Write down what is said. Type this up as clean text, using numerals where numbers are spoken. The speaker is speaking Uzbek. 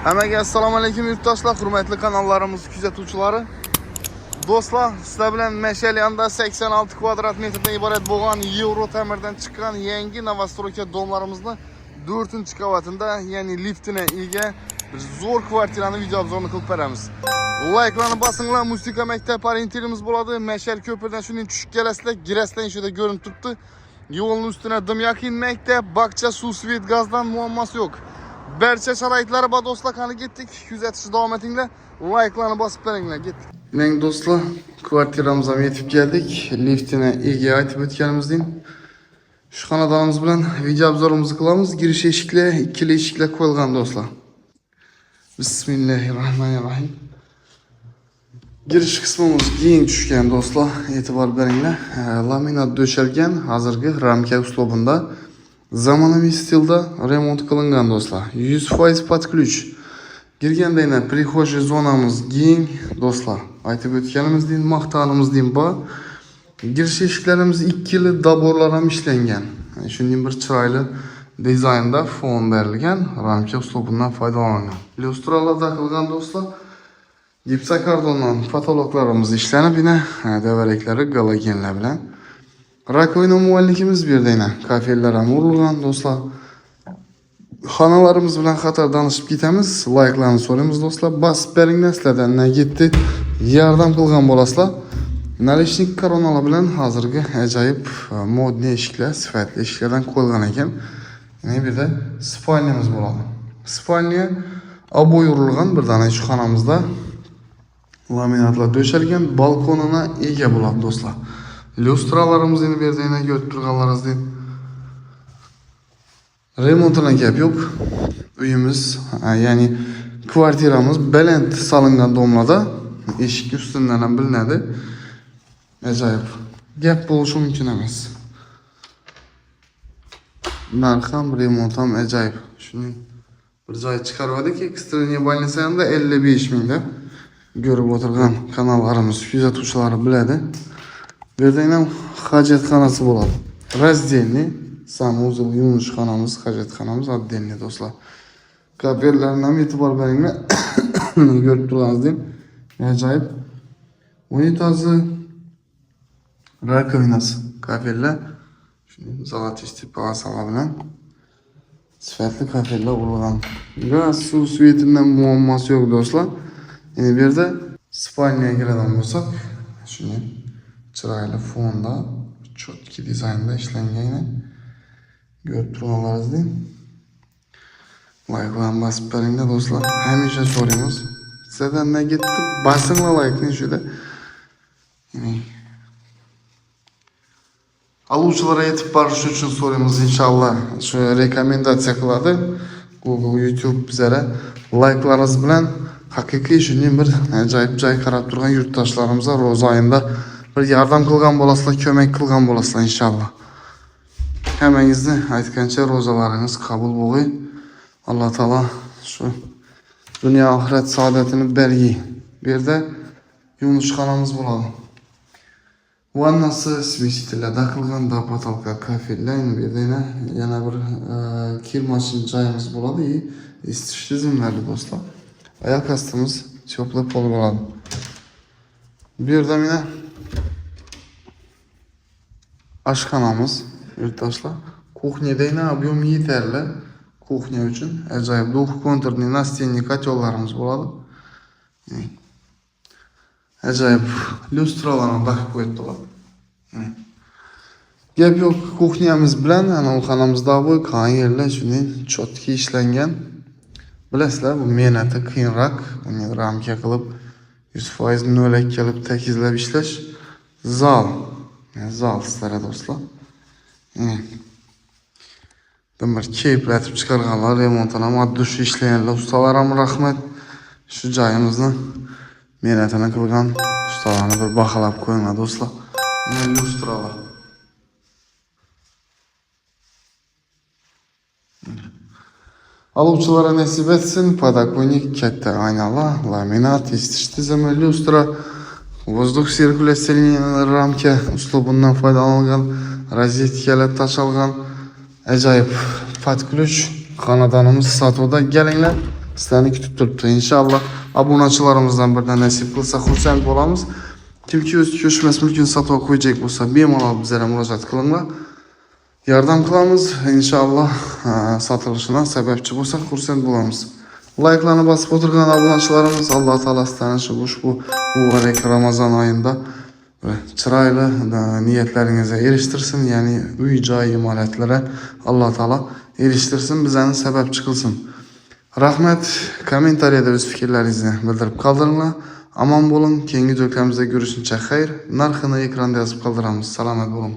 Hammaga assalomu alaykum yurtdoshlar, hurmatli kanallarimiz kuzatuvchilari. Do'stlar, sizlar bilan Mesheliyanda 86 kvadrat metrdan iborat bo'lgan Euro ta'mirdan chiqqan yangi Novostroyka domlarimizni 4-qavatida, ya'ni liftini ega bir zo'r kvartirani video obzorini qilib beramiz. Like'larni bosinglar, musiqa maktab orientirimiz bo'ladi. Meshel ko'pirdan shuning tushib kelasizlar, girasdan shunda ko'rinib turibdi. Yo'lning ustuna dim yaqin maktab, bakcha, suv, svet, gazdan muammosi yo'q. Barcha sharoitlari bor do'stlar, qani ketdik. Kuzatishni davom etinglar. Like'larni bosib beringlar, ketdik. Men do'stlar, kvartiramizga yetib keldik. Liftini ega aytib o'tganimizdek, shu xonadonimiz bilan video obzorimizni qilamiz. Girish eshiklar, ikkili eshiklar qo'yilgan do'stlar. Bismillahirrohmanirrohim. Girish qismimiz keng tushgan do'stlar, e'tibor beringlar. Laminat döşelgan, hozirgi ramka uslubida zamonaviy stilda remont qilingan do'stlar. 100% под ключ. Girgandayna prixojniy zonamiz keng do'stlar. Aytib o'tganimizdek, maqtanimiz deyim bor. Girish eshiklarimiz ikkili daborlar ham ishlangan. Shunday bir chiroyli dizaynda fon berilgan, ramka uslubidan foydalangan. Lyustralar taqilgan do'stlar. Gipsokardondan patologlarimiz ishlanib, yana devaraklari galogenlar bilan. Rakovina muallikimiz berdayna, kafellar ham urilgan do'stlar. Xonalarimiz bilan qator danishib ketamiz. Like'larni so'raymiz do'stlar. Bosib beringlar, sizlardan nagitdi yordam qilgan bo'lasizlar. Nalishnik koronalar bilan hozirgi ajoyib modniy eshiklar, sifatli eshiklardan qo'yilgan ekan. Yana bir de spalniyamiz bo'ladi. Spalniya oboy urilgan bir dona shu xonamizda laminatlar döşelgan, balkonuna ega bo'ladi do'stlar. Lyustralarimizni bu yerda yana ko'rib turganlaringizdek remontuna gap yo'q. Uyimiz, ya'ni kvartiramiz baland solingan domlarda eshik ustidan ham bilinadi. Ajoyib. Gap bo'lishi mumkin emas. Narxam, remont ham ajoyib. Shuning bir joy chiqardik, ekstreniya больницасында 55 ming deb ko'rib o'tirgan kanallarimiz kuzatuvchilari biladi. Bu yerda ham hojatxonasi bo'ladi. Razdельный, sanuzel, yuvishxonamiz, hojatxonamiz отдельный do'stlar. Kabellarni ham e'tibor beringlar. Ko'rib turganingizdek, ajoyib. Unitazi, rakovinasi, kabellar, shuni zolotishti palasalar bilan sifatli kabellar urilgan. Gaz, suv, svetidan muammosi yo'q do'stlar. Endi bu yerda spalniyaga kiradigan bo'lsak, shuni chiroyli fonda, chotki dizaynda ishlangan. Ko'rib turganlaringizdek. Like'larni bosib beringlar do'stlar. Hamisha so'raymiz. Sizlardan nagitdi bosinglar like'ni shunda. Aluvchilarga yetib borish uchun so'raymiz inshaalloh. Shu rekomendatsiya qiladi Google, YouTube bizlara like'laringiz bilan haqiqiy shunday bir ajoyib joy qarab turgan yurtdoshlarimizga ro'za oyida bir yordam qilgan bo'lasizlar, ko'mak qilgan bo'lasizlar inshaalloh. Hammangizni aytgancha ro'zalaringiz qabul bo'lsin. Alloh taolo shu dunyo oxirat saodatini bergi. Bu yerda yuvishxonamiz bo'ladi. Vannasi smesителlarda qilgan, da потолка kafellar, bu yerda yana bir kir mashin joyimiz bo'ladi. Isitish tizimlari do'stlar. Ayak astımız teplый pol bo'ladi. Bu yerda mana oshxonamiz, yurtdoshlar. Kuxnyada ob'yom yetarli. Kuxnya uchun ajoyib двухконтурный настенный котелlarimiz bo'ladi. Ajoyib lyustralarni taqib qo'yibdilar. Gap yo'q, kuxnyamiz bilan ana u xonamizda bo'y qayerlar shunday chotki ishlangan. Bilasizlar, bu mehnati qiyinroq. Uni ramka qilib 100% nolak kelib tekizlab ishlash zal sizlarga do'stlar. Bir keyflatib chiqarganlar, remontini ham dush ishlaganlar, ustalar ham rahmat. Shu joyimizni mehnatini qilgan ustalarni bir baholab qo'yinglar do'stlar. Lyustralar. Aluvchilarga nasib etsin, podokонник, katta aynalar, laminat, isitish tizimi, lyustra, воздух sirkulyatsiyasi ramka uslubidan foydalanilgan, rozetkalar tashlangan, ajoyib под ключ xonadonimiz sotuvda. Kelinglar, sizlarni kutib turibdi. Inshaalloh obunachilarimizdan birdan nasib qilsa xursand bo'lamiz. Kimki o'z ko'chmas mulkini sotib qo'yacak bo'lsa, bemalol bizlarga murojaat qilinglar. Yordam qilamiz. Inshaalloh sotilishidan sababchi bo'lsa xursand bo'lamiz. Like'larni bosib o'tirgan obunachilarimiz, Alloh taolo sizlarni ushbu muborak Ramazon oyida chiroyli niyatlaringizga erishtirsin, ya'ni uy-joy imoratlari Alloh taolo erishtirsin, bizlarni sababchi qilsin. Rahmat, kommentariyada o'z fikrlaringizni bildirib qoldiringlar. Amon bo'ling, keyingi videoklarimizda ko'rishguncha xayr. Narxini ekranda yozib qoldiramiz. Salomat bo'ling.